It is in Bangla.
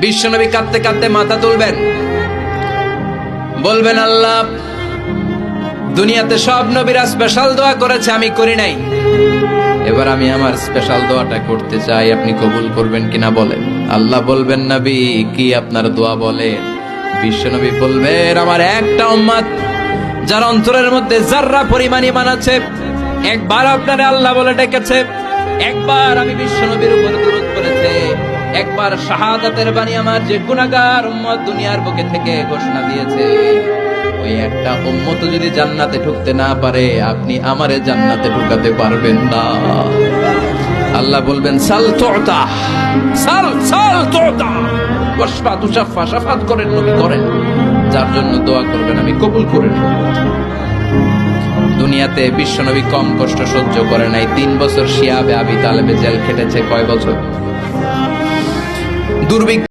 বিশ্বনবী কাঁদতে কাঁদতে মাথা তুলবেন, বলবেন আল্লাহ, দুনিয়াতে সব নবীরা স্পেশাল দোয়া করেছে, আমি করি নাই, এবার আমি আমার স্পেশাল দোয়াটা করতে চাই, আপনি কবুল করবেন কিনা বলেন। আল্লাহ বলবেন, নবী কি আপনার দোয়া বলেন? বিশ্বনবী বলবেন, আমার একটা উম্মত যার অন্তরের মধ্যে যাররা পরিমাণ ঈমান আছে, একবার আপনারে আল্লাহ বলে ডেকেছে, একবার আমি বিশ্বনবীর উপর দুরূদ পড়েছে, একবার শাহাদাতের বাণী আমার যে গুনাহগার উম্মত দুনিয়ার বুকে থেকে ঘোষণা দিয়েছে, ওই একটা উম্মত যদি জান্নাতে ঢুকতে না পারে, আপনি আমারে জান্নাতে ঢুকাতে পারবেন না। আল্লাহ বলবেন, সাল তুতা, সাল সাল তুতা, ওয়াশফা তুশাফা, শাফাত করেন নবী করেন, যার জন্য দোয়া করবেন আমি কবুল করে নেব। দুনিয়াতে বিশ্বনবী কম কষ্ট সহ্য করে নাই, 3 বছর শিয়াবে আবি তালেবে জেল খেটেছে। কয় বছর? দুর্ভিক্ষ